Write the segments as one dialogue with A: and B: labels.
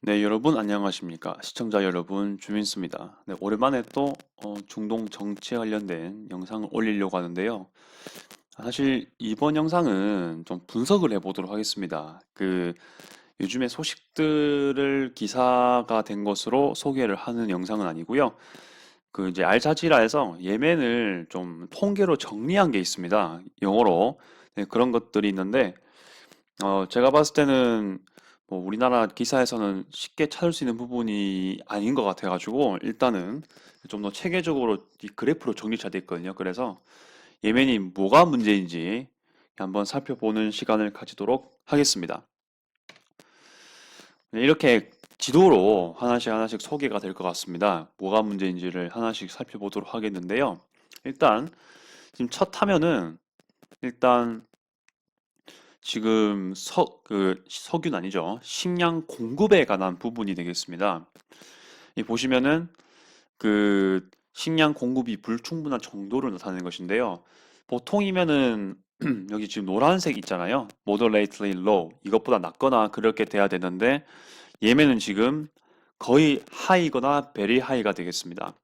A: 네, 여러분 안녕하십니까? 시청자 여러분, 주민수입니다. 네, 오랜만에 또 중동 정치에 관련된 영상을 올리려고 하는데요. 사실 이번 영상은 좀 분석을 해보도록 하겠습니다. 요즘에 소식들을 기사가 된 것으로 소개를 하는 영상은 아니고요. 이제 알자지라에서 예멘을 좀 통계로 정리한 게 있습니다. 영어로. 네, 그런 것들이 있는데 제가 봤을 때는 뭐 우리나라 기사에서는 쉽게 찾을 수 있는 부분이 아닌 것 같아가지고 일단은 좀 더 체계적으로 이 그래프로 정리 잘 돼 있거든요. 그래서 예멘이 뭐가 문제인지 한번 살펴보는 시간을 가지도록 하겠습니다. 네, 이렇게 지도로 하나씩 하나씩 소개가 될 것 같습니다. 뭐가 문제인지를 하나씩 살펴보도록 하겠는데요. 일단 지금 첫 화면은 일단 지금 석유는 아니죠. 식량 공급에 관한 부분이 되겠습니다. 이 보시면은 식량 공급이 불충분한 정도를 나타내는 것인데요. 보통이면은 여기 지금 노란색 있잖아요. moderately low. 이것보다 낮거나 그렇게 돼야 되는데 예멘은 지금 거의 하이거나 very high가 되겠습니다.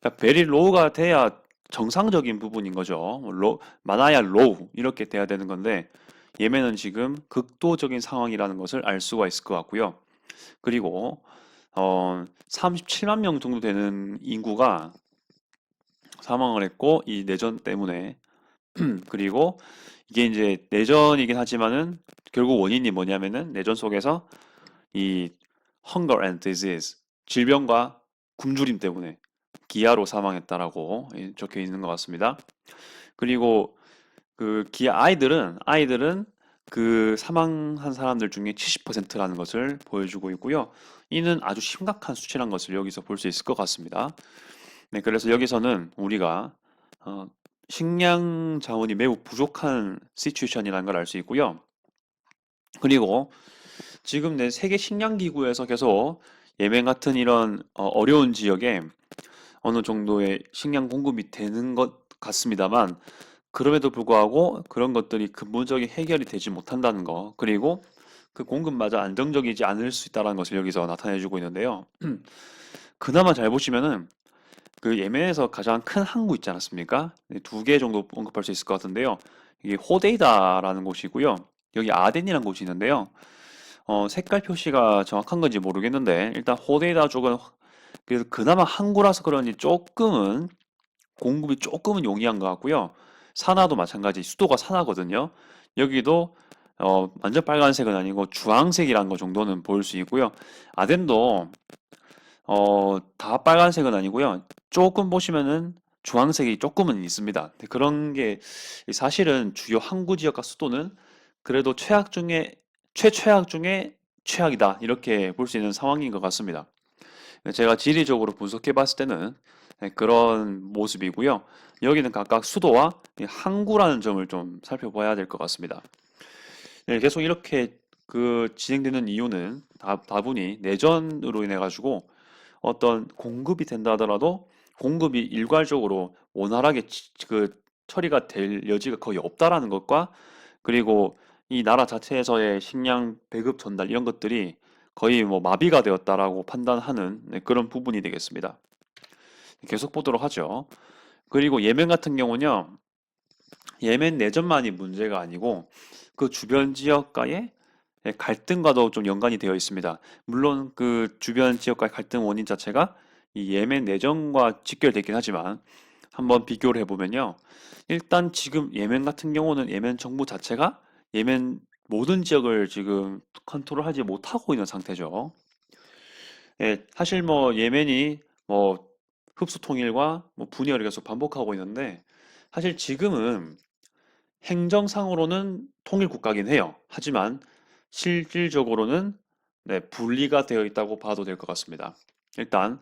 A: 그러니까 very low가 돼야 정상적인 부분인 거죠. 많아야 low 이렇게 돼야 되는 건데 예멘은 지금 극도적인 상황이라는 것을 알 수가 있을 것 같고요. 그리고 37만 명 정도 되는 인구가 사망을 했고 이 내전 때문에 그리고 이게 이제 내전이긴 하지만은 결국 원인이 뭐냐면은 내전 속에서 이 hunger and disease 질병과 굶주림 때문에 기아로 사망했다라고 적혀 있는 것 같습니다. 그리고 기아 아이들은 그 사망한 사람들 중에 70%라는 것을 보여주고 있고요. 이는 아주 심각한 수치란 것을 여기서 볼 수 있을 것 같습니다. 네, 그래서 여기서는 우리가 어, 식량 자원이 매우 부족한 시츄에이션이라는 걸 알 수 있고요. 그리고 지금 내 세계 식량 기구에서 계속 예멘 같은 이런 어려운 지역에 어느 정도의 식량 공급이 되는 것 같습니다만 그럼에도 불구하고 그런 것들이 근본적인 해결이 되지 못한다는 거, 그리고 그 공급마저 안정적이지 않을 수 있다는 것을 여기서 나타내주고 있는데요. 그나마 잘 보시면은 그 예멘에서 가장 큰 항구 있지 않았습니까? 두 개 정도 언급할 수 있을 것 같은데요. 이게 호데이다라는 곳이고요. 여기 아덴이라는 곳이 있는데요. 색깔 표시가 정확한 건지 모르겠는데 일단 호데이다 쪽은 그래서 그나마 항구라서 그런지 공급이 조금은 용이한 것 같고요. 산화도 마찬가지, 수도가 산화거든요. 여기도 완전 빨간색은 아니고 주황색이라는 거 정도는 보일 수 있고요. 아덴도 다 빨간색은 아니고요. 조금 보시면은 주황색이 조금은 있습니다. 근데 그런 게 사실은 주요 항구 지역과 수도는 그래도 최최악 중에 최악이다. 이렇게 볼 수 있는 상황인 것 같습니다. 제가 지리적으로 분석해 봤을 때는 그런 모습이고요. 여기는 각각 수도와 항구라는 점을 좀 살펴봐야 될 것 같습니다. 네, 계속 이렇게 진행되는 이유는 다분히 내전으로 인해 가지고 어떤 공급이 된다 하더라도 공급이 일괄적으로 원활하게 처리가 될 여지가 거의 없다라는 것과 그리고 이 나라 자체에서의 식량 배급 전달 이런 것들이 거의 뭐 마비가 되었다라고 판단하는 그런 부분이 되겠습니다. 계속 보도록 하죠. 그리고 예멘 같은 경우는요, 예멘 내전만이 문제가 아니고 그 주변 지역과의 갈등과도 좀 연관이 되어 있습니다. 물론 그 주변 지역과의 갈등 원인 자체가 이 예멘 내전과 직결되긴 하지만 한번 비교를 해보면요. 일단 지금 예멘 같은 경우는 예멘 정부 자체가 예멘 모든 지역을 지금 컨트롤하지 못하고 있는 상태죠. 예, 사실 뭐 예멘이 뭐 흡수 통일과 뭐 분열을 계속 반복하고 있는데 사실 지금은 행정상으로는 통일 국가긴 해요. 하지만 실질적으로는 네, 분리가 되어 있다고 봐도 될 것 같습니다. 일단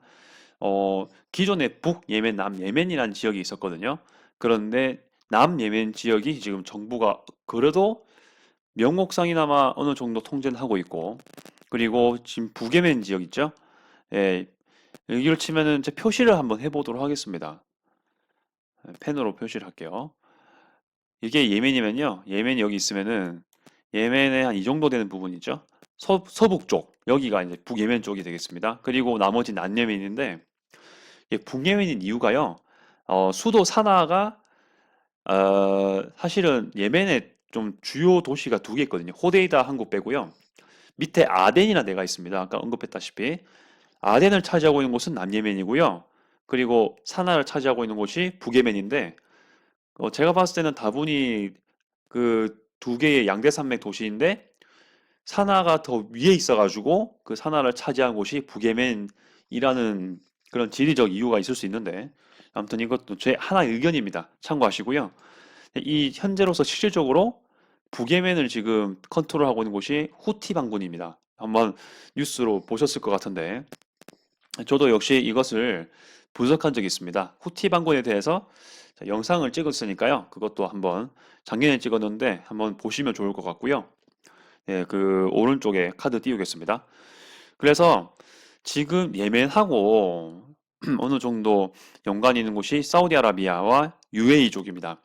A: 기존에 북예멘, 남예멘이라는 지역이 있었거든요. 그런데 남예멘 지역이 지금 정부가 그래도 명목상이나마 어느 정도 통제는 하고 있고, 그리고 지금 북예멘 지역 있죠? 예, 여기를 치면은 제 표시를 한번 해보도록 하겠습니다. 펜으로 표시를 할게요. 이게 예멘이면요. 예멘이 여기 있으면은 예멘의 한 이 정도 되는 부분이죠. 서북쪽, 여기가 이제 북예멘 쪽이 되겠습니다. 그리고 나머지 남예멘인데, 북예멘인 이유가요, 수도 사나가, 사실은 예멘에 좀 주요 도시가 두 개 있거든요. 호데이다 한국 빼고요. 밑에 아덴이라는 데가 있습니다. 아까 언급했다시피. 아덴을 차지하고 있는 곳은 남예멘이고요. 그리고 사나를 차지하고 있는 곳이 북예멘인데, 제가 봤을 때는 다분히 그 두 개의 양대산맥 도시인데, 사나가 더 위에 있어가지고 그 사나를 차지한 곳이 북예멘이라는 그런 지리적 이유가 있을 수 있는데, 아무튼 이것도 제 하나의 의견입니다. 참고하시고요. 이 현재로서 실질적으로 북예멘을 지금 컨트롤하고 있는 곳이 후티 반군입니다. 한번 뉴스로 보셨을 것 같은데, 저도 역시 이것을 분석한 적이 있습니다. 후티 반군에 대해서 영상을 찍었으니까요. 그것도 한번 작년에 찍었는데 한번 보시면 좋을 것 같고요. 예, 그 오른쪽에 카드 띄우겠습니다. 그래서 지금 예멘하고 어느 정도 연관이 있는 곳이 사우디아라비아와 UAE 쪽입니다.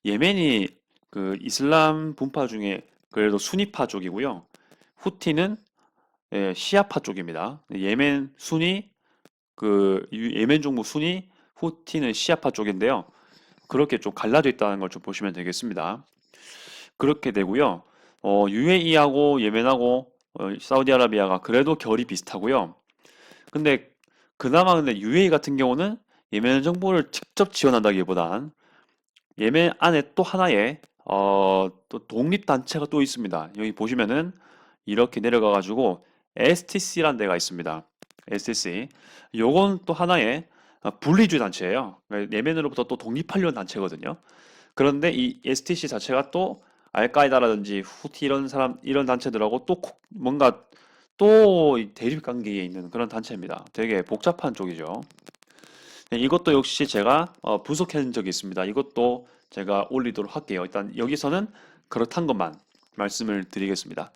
A: 예멘이 그 이슬람 분파 중에 그래도 수니파 쪽이고요. 후티는 시아파 쪽입니다. 예멘 순위, 예멘 정부 순위, 후티는 시아파 쪽인데요. 그렇게 좀 갈라져 있다는 걸 좀 보시면 되겠습니다. 그렇게 되고요. UAE하고 예멘하고 사우디아라비아가 그래도 결이 비슷하고요. 근데 근데 UAE 같은 경우는 예멘 정부를 직접 지원한다기보단 예멘 안에 또 하나의 또 독립단체가 또 있습니다. 여기 보시면은 이렇게 내려가 가지고 STC라는 데가 있습니다. STC. 요건 또 하나의 분리주의 단체예요. 그러니까 예멘으로부터 또 독립하려는 단체거든요. 그런데 이 STC 자체가 또 알카에다라든지 후티 이런 단체들하고 또 뭔가 또 대립 관계에 있는 그런 단체입니다. 되게 복잡한 쪽이죠. 네, 이것도 역시 제가 분석한 적이 있습니다. 이것도 제가 올리도록 할게요. 일단 여기서는 그렇단 것만 말씀을 드리겠습니다.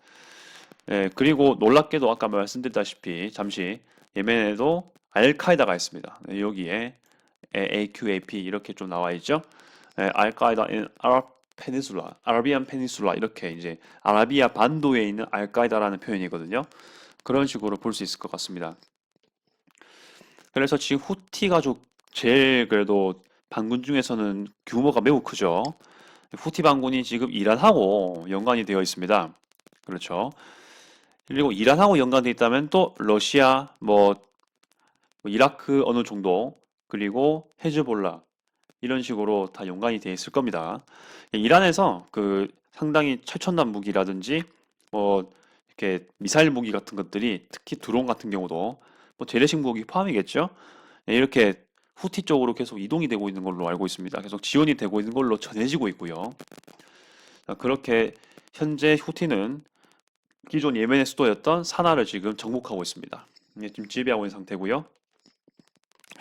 A: 네, 그리고 놀랍게도 아까 말씀드렸다시피 잠시 예멘에도 알카에다가 있습니다. 네, 여기에 AQAP 이렇게 좀 나와 있죠. 알카에다 in Arab Peninsula, 아라비안 페니술라 이렇게 이제 아라비아 반도에 있는 알카에다라는 표현이거든요. 그런 식으로 볼 수 있을 것 같습니다. 그래서 지금 후티 가족 제일 그래도 반군 중에서는 규모가 매우 크죠. 후티 반군이 지금 이란하고 연관이 되어 있습니다. 그렇죠. 그리고 이란하고 연관되어 있다면 또 러시아, 뭐 이라크 어느 정도, 그리고 헤즈볼라 이런 식으로 다 연관이 되어 있을 겁니다. 이란에서 그 상당히 최첨단 무기라든지 뭐 이렇게 미사일 무기 같은 것들이 특히 드론 같은 경우도 뭐 재래식 무기 포함이겠죠. 이렇게 후티 쪽으로 계속 이동이 되고 있는 걸로 알고 있습니다. 계속 지원이 되고 있는 걸로 전해지고 있고요. 그렇게 현재 후티는 기존 예멘의 수도였던 사나를 지금 정복하고 있습니다. 지금 지배하고 있는 상태고요.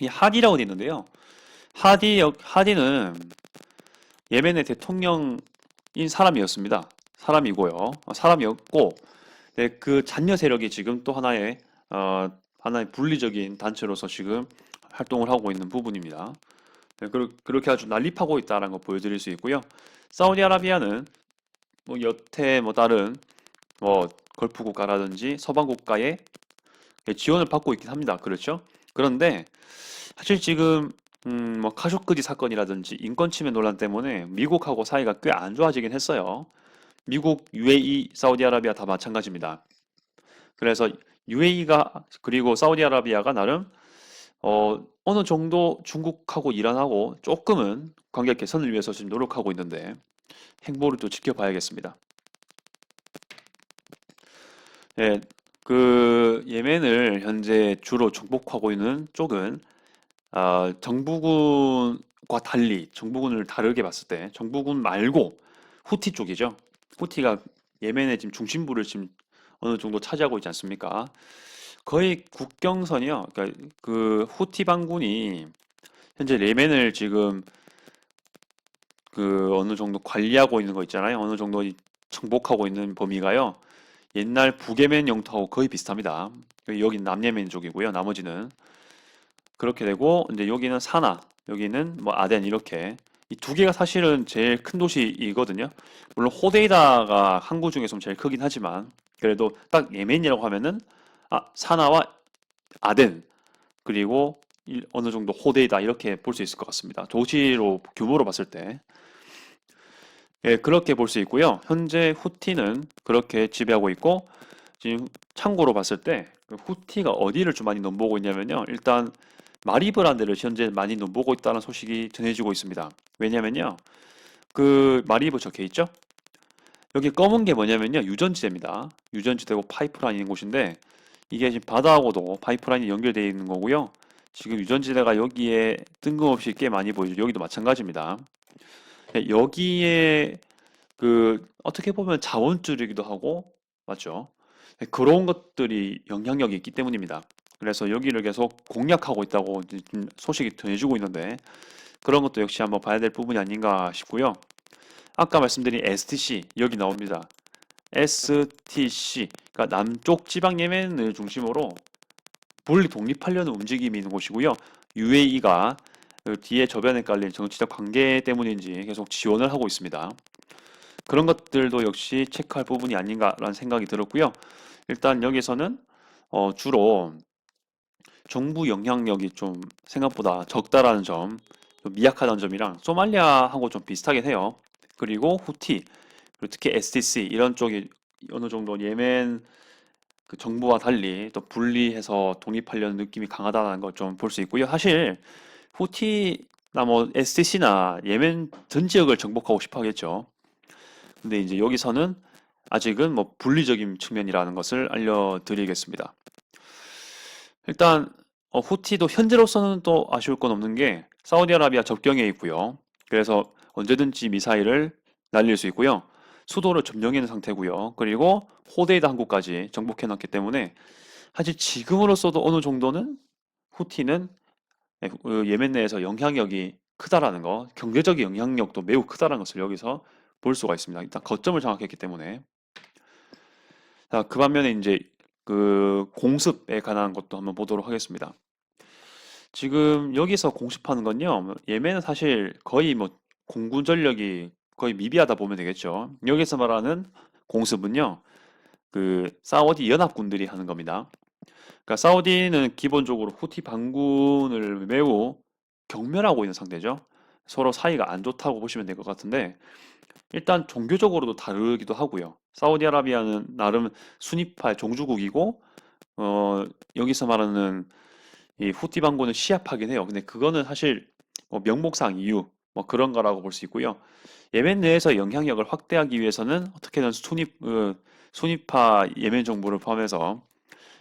A: 이 하디라고 되어 있는데요. 하디는 예멘의 대통령인 사람이었습니다. 사람이었고, 네, 그 잔여 세력이 지금 또 하나의 분리적인 단체로서 지금 활동을 하고 있는 부분입니다. 네, 그렇게 아주 난립하고 있다는 거 보여드릴 수 있고요. 사우디아라비아는 뭐 여태 다른 걸프 국가라든지 서방 국가의 지원을 받고 있긴 합니다. 그렇죠? 그런데 사실 지금 뭐 카쇼크지 사건이라든지 인권 침해 논란 때문에 미국하고 사이가 꽤 안 좋아지긴 했어요. 미국, UAE, 사우디아라비아 다 마찬가지입니다. 그래서 UAE가 그리고 사우디아라비아가 나름 어느 정도 중국하고 이란하고 조금은 관계 개선을 위해서 지금 노력하고 있는데 행보를 또 지켜봐야겠습니다. 예, 그 예멘을 현재 주로 정복하고 있는 쪽은 정부군과 달리 정부군을 다르게 봤을 때 정부군 말고 후티 쪽이죠. 후티가 예멘의 지금 중심부를 지금 어느 정도 차지하고 있지 않습니까? 거의 국경선이요. 그러니까 그 후티 반군이 현재 예멘을 지금 그 어느 정도 관리하고 있는 거 있잖아요. 어느 정도 정복하고 있는 범위가요. 옛날 북예멘 영토하고 거의 비슷합니다. 여기 남예멘 쪽이고요. 나머지는 그렇게 되고 이제 여기는 사나, 여기는 뭐 아덴 이렇게 이 두 개가 사실은 제일 큰 도시이거든요. 물론 호데이다가 항구 중에서 제일 크긴 하지만 그래도 딱 예멘이라고 하면은 사나와 아덴 그리고 어느 정도 호데이다 이렇게 볼 수 있을 것 같습니다. 도시로 규모로 봤을 때 예, 그렇게 볼 수 있고요. 현재 후티는 그렇게 지배하고 있고 지금 참고로 봤을 때그 후티가 어디를 좀 많이 넘보고 있냐면요. 일단 마리브라는 데를 현재 많이 넘보고 있다는 소식이 전해지고 있습니다. 왜냐면요. 그 마리브 적혀 있죠? 여기 검은 게 뭐냐면요. 유전지대입니다. 유전지대고 파이프라인 있는 곳인데 이게 지금 바다하고도 파이프라인이 연결되어 있는 거고요. 지금 유전지대가 여기에 뜬금없이 꽤 많이 보이죠. 여기도 마찬가지입니다. 네, 여기에 그 어떻게 보면 자원줄이기도 하고 맞죠? 네, 그런 것들이 영향력이 있기 때문입니다. 그래서 여기를 계속 공략하고 있다고 지금 소식이 전해지고 있는데 그런 것도 역시 한번 봐야 될 부분이 아닌가 싶고요. 아까 말씀드린 STC 여기 나옵니다. STC 그러니까 남쪽 지방 예멘을 중심으로 분리 독립하려는 움직임이 있는 곳이고요. UAE가 뒤에 저변에 깔린 정치적 관계 때문인지 계속 지원을 하고 있습니다. 그런 것들도 역시 체크할 부분이 아닌가라는 생각이 들었고요. 일단 여기서는 주로 정부 영향력이 좀 생각보다 적다라는 점, 좀 미약하다는 점이랑 소말리아하고 좀 비슷하긴 해요. 그리고 후티, 그리고 특히 STC 이런 쪽이 어느 정도 예멘 그 정부와 달리 또 분리해서 독립하려는 느낌이 강하다는 걸 좀 볼 수 있고요. 사실 후티나 뭐 STC나 예멘 전 지역을 정복하고 싶어 하겠죠. 근데 이제 여기서는 아직은 뭐 분리적인 측면이라는 것을 알려드리겠습니다. 일단 후티도 현재로서는 또 아쉬울 건 없는 게 사우디아라비아 접경에 있고요. 그래서 언제든지 미사일을 날릴 수 있고요. 수도를 점령해 있는 상태고요. 그리고 호데이다 항구까지 정복해 놨기 때문에 사실 지금으로서도 어느 정도는 후티는 예멘 내에서 영향력이 크다라는 거, 경제적인 영향력도 매우 크다라는 것을 여기서 볼 수가 있습니다. 일단 거점을 장악했기 때문에. 자, 그 반면에 이제 그 공습에 관한 것도 한번 보도록 하겠습니다. 지금 여기서 공습하는 건요, 예멘은 사실 거의 뭐 공군 전력이 거의 미비하다 보면 되겠죠. 여기서 말하는 공습은요, 그 사우디 연합군들이 하는 겁니다. 그러니까 사우디는 기본적으로 후티 반군을 매우 경멸하고 있는 상태죠. 서로 사이가 안 좋다고 보시면 될 것 같은데 일단 종교적으로도 다르기도 하고요. 사우디아라비아는 나름 순위파 종주국이고 여기서 말하는 이 후티 반군은 시아파긴 해요. 근데 그거는 사실 뭐 명목상 이유 뭐 그런 거라고 볼 수 있고요. 예멘 내에서 영향력을 확대하기 위해서는 어떻게든 순위파 예멘 정부를 포함해서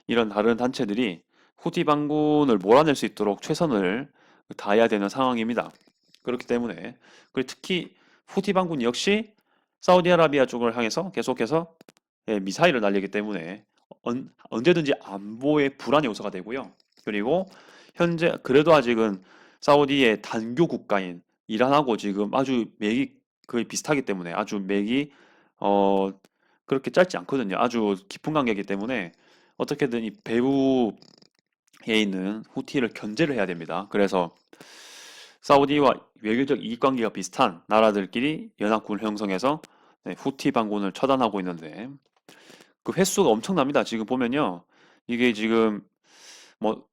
A: 이런 다른 단체들이 후티 반군을 몰아낼 수 있도록 최선을 다해야 되는 상황입니다. 그렇기 때문에 그리고 특히 후티 반군 역시 사우디아라비아 쪽을 향해서 계속해서 미사일을 날리기 때문에 언제든지 안보의 불안 요소가 되고요. 그리고 현재 그래도 아직은 사우디의 단교 국가인 이란하고 지금 아주 맥이 거의 비슷하기 때문에 아주 맥이 어 그렇게 짧지 않거든요. 아주 깊은 관계이기 때문에 어떻게든 이 배후에 있는 후티를 견제를 해야 됩니다. 그래서 사우디와 외교적 이익관계가 비슷한 나라들끼리 연합군을 형성해서 후티 반군을 처단하고 있는데 그 횟수가 엄청납니다. 지금 보면요. 이게 지금 뭐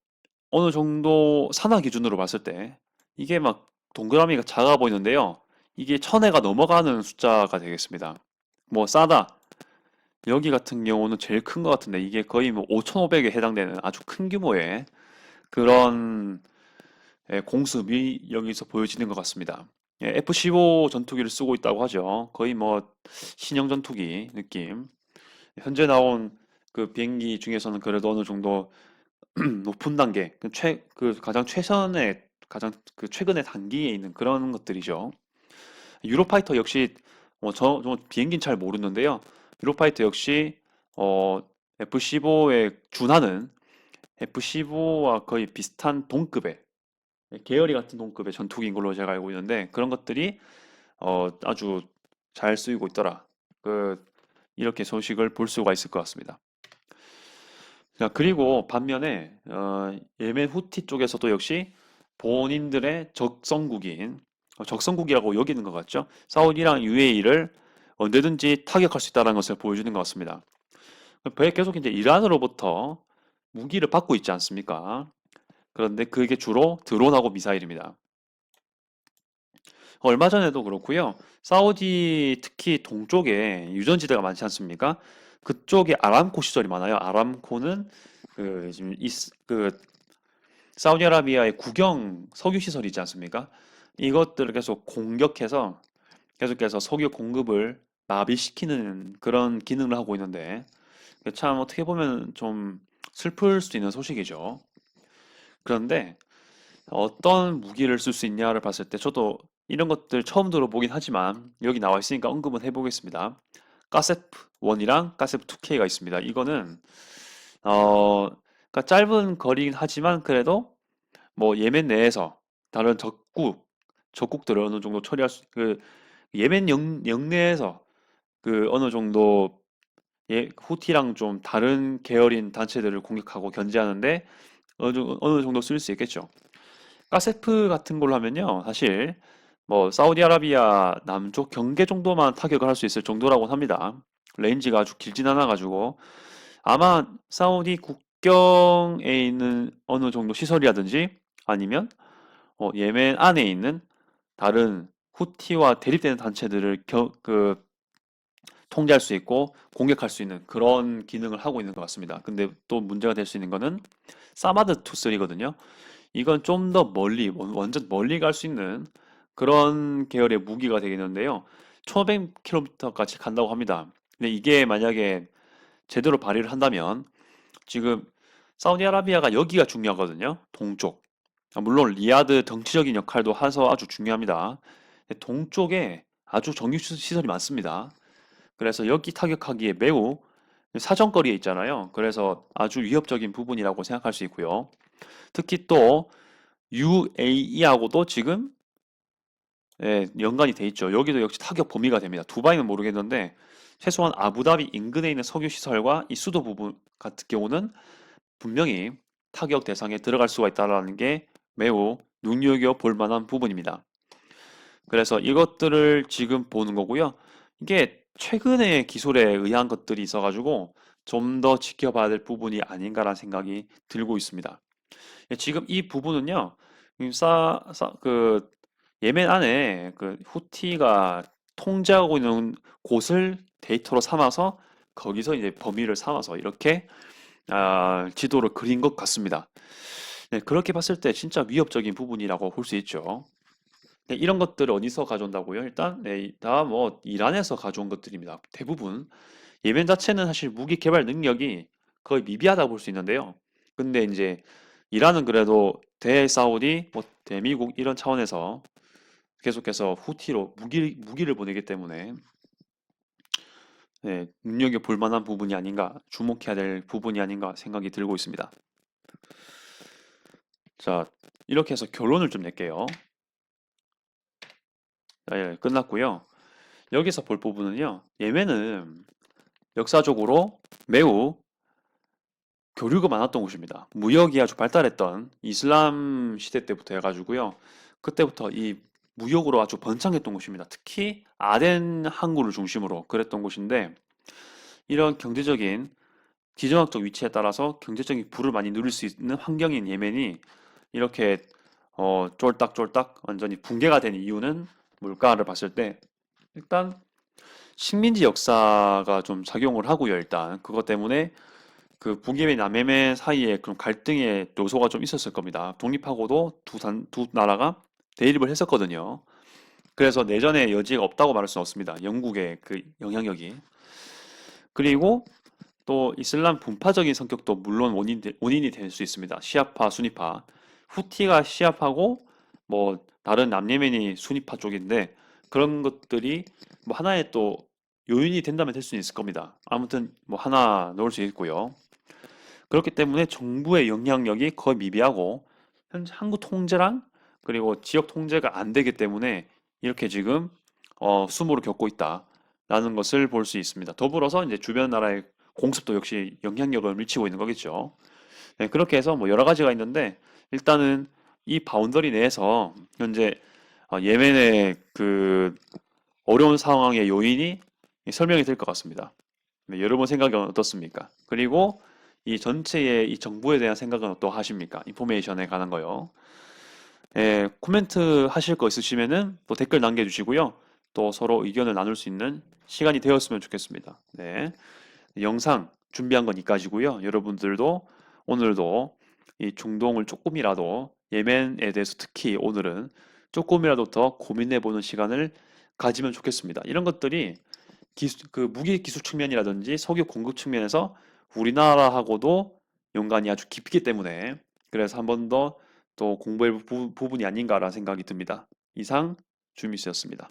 A: 어느 정도 산하 기준으로 봤을 때 이게 막 동그라미가 작아 보이는데요. 이게 1000회가 넘어가는 숫자가 되겠습니다. 뭐 싸다. 여기 같은 경우는 제일 큰 것 같은데 이게 거의 뭐 5,500에 해당되는 아주 큰 규모의 그런 공습이 여기서 보여지는 것 같습니다. F-15 전투기를 쓰고 있다고 하죠. 거의 뭐 신형 전투기 느낌. 현재 나온 그 비행기 중에서는 그래도 어느 정도 높은 단계, 그 가장 최선의, 가장 그 최근의 단계에 있는 그런 것들이죠. 유로파이터 역시 저 비행기는 잘 모르는데요. 유로파이터 역시 F-15에 준하는 F-15와 거의 비슷한 동급의 계열이 같은 동급의 전투기인 걸로 제가 알고 있는데 그런 것들이 아주 잘 쓰이고 있더라. 이렇게 소식을 볼 수가 있을 것 같습니다. 자, 그리고 반면에 예멘 후티 쪽에서도 역시 본인들의 적성국인 적성국이라고 여기는 것 같죠. 사우디랑 UAE를 언제든지 타격할 수 있다는 것을 보여주는 것 같습니다. 계속 이제 이란으로부터 무기를 받고 있지 않습니까? 그런데 그게 주로 드론하고 미사일입니다. 얼마 전에도 그렇고요. 사우디 특히 동쪽에 유전지대가 많지 않습니까? 그쪽에 아람코 시설이 많아요. 아람코는 지금 그 사우디아라비아의 국영 석유 시설이 있지 않습니까? 이것들을 계속 공격해서 계속해서 석유 공급을 마비시키는 그런 기능을 하고 있는데 참 어떻게 보면 좀 슬플 수 있는 소식이죠. 그런데 어떤 무기를 쓸 수 있냐를 봤을 때 저도 이런 것들 처음 들어보긴 하지만 여기 나와 있으니까 언급은 해보겠습니다. 가세프 1이랑 가세프 2K가 있습니다. 이거는 그러니까 짧은 거리긴 하지만 그래도 뭐 예멘 내에서 다른 적국들을 어느 정도 처리할 예멘 영내에서 어느 정도 후티랑 좀 다른 계열인 단체들을 공격하고 견제하는데 어느 정도 쓸 수 있겠죠. 가세프 같은 걸로 하면요, 사실 뭐 사우디아라비아 남쪽 경계 정도만 타격을 할 수 있을 정도라고 합니다. 레인지가 아주 길진 않아 가지고 아마 사우디 국경에 있는 어느 정도 시설이라든지 아니면 예멘 안에 있는 다른 후티와 대립되는 단체들을 통제할 수 있고 공격할 수 있는 그런 기능을 하고 있는 것 같습니다. 근데 또 문제가 될 수 있는 거는 사마드 2-3거든요. 이건 좀 더 멀리, 완전 멀리 갈 수 있는 그런 계열의 무기가 되겠는데요. 1500km까지 간다고 합니다. 근데 이게 만약에 제대로 발휘를 한다면 지금 사우디아라비아가 여기가 중요하거든요. 동쪽. 물론 리야드 정치적인 역할도 해서 아주 중요합니다. 동쪽에 아주 정유 시설이 많습니다. 그래서 여기 타격하기에 매우 사정거리에 있잖아요. 그래서 아주 위협적인 부분이라고 생각할 수 있고요. 특히 또 UAE하고도 지금 연관이 돼 있죠. 여기도 역시 타격 범위가 됩니다. 두바이는 모르겠는데 최소한 아부다비 인근에 있는 석유 시설과 이 수도 부분 같은 경우는 분명히 타격 대상에 들어갈 수가 있다는 게 매우 눈여겨 볼 만한 부분입니다. 그래서 이것들을 지금 보는 거고요. 이게 최근에 기술에 의한 것들이 있어가지고 좀 더 지켜봐야 될 부분이 아닌가라는 생각이 들고 있습니다. 지금 이 부분은요, 예멘 안에 후티가 통제하고 있는 곳을 데이터로 삼아서 거기서 이제 범위를 삼아서 이렇게 지도를 그린 것 같습니다. 네, 그렇게 봤을 때 진짜 위협적인 부분이라고 볼 수 있죠. 네, 이런 것들을 어디서 가져온다고요? 일단 다 뭐 이란에서 가져온 것들입니다. 대부분 예멘 자체는 사실 무기 개발 능력이 거의 미비하다고 볼 수 있는데요. 근데 이제 이란은 그래도 대사우디, 뭐 대미국 이런 차원에서 계속해서 후티로 무기를 보내기 때문에 네, 눈여겨볼 만한 부분이 아닌가, 주목해야 될 부분이 아닌가 생각이 들고 있습니다. 자, 이렇게 해서 결론을 좀 낼게요. 예, 끝났고요. 여기서 볼 부분은요. 예멘은 역사적으로 매우 교류가 많았던 곳입니다. 무역이 아주 발달했던 이슬람 시대 때부터 해가지고요. 그때부터 이 무역으로 아주 번창했던 곳입니다. 특히 아덴 항구를 중심으로 그랬던 곳인데 이런 경제적인 지정학적 위치에 따라서 경제적인 부를 많이 누릴 수 있는 환경인 예멘이 이렇게 쫄딱쫄딱 완전히 붕괴가 된 이유는 물가를 봤을 때 일단 식민지 역사가 좀 작용을 하고요. 일단 그것 때문에 그 북예멘, 남예멘 사이에 그런 갈등의 요소가 좀 있었을 겁니다. 독립하고도 두 나라가 대립을 했었거든요. 그래서 내전의 여지가 없다고 말할 수는 없습니다. 영국의 그 영향력이. 그리고 또 이슬람 분파적인 성격도 물론 원인이 될 수 있습니다. 시아파, 수니파. 후티가 시아파고 뭐 다른 남예멘이 수니파 쪽인데 그런 것들이 뭐 하나의 또 요인이 된다면 될 수는 있을 겁니다. 아무튼 뭐 하나 넣을 수 있고요. 그렇기 때문에 정부의 영향력이 거의 미비하고 현재 한국 통제랑 그리고 지역 통제가 안 되기 때문에 이렇게 지금 수모를 겪고 있다라는 것을 볼 수 있습니다. 더불어서 이제 주변 나라의 공습도 역시 영향력을 미치고 있는 거겠죠. 네, 그렇게 해서 뭐 여러 가지가 있는데 일단은 이 바운더리 내에서 현재 예멘의 그 어려운 상황의 요인이 설명이 될 것 같습니다. 네, 여러분 생각은 어떻습니까? 그리고 이 전체의 이 정보에 대한 생각은 어떠하십니까? 인포메이션에 관한 거요. 예, 코멘트 하실 거 있으시면은 또 댓글 남겨주시고요. 또 서로 의견을 나눌 수 있는 시간이 되었으면 좋겠습니다. 네, 영상 준비한 건 이까지고요. 여러분들도 오늘도 이 중동을 조금이라도 예멘에 대해서 특히 오늘은 조금이라도 더 고민해보는 시간을 가지면 좋겠습니다. 이런 것들이 그 무기 기술 측면이라든지 석유 공급 측면에서 우리나라하고도 연관이 아주 깊기 때문에 그래서 한 번 더 또 공부할 부분이 아닌가라는 생각이 듭니다. 이상 주미스였습니다.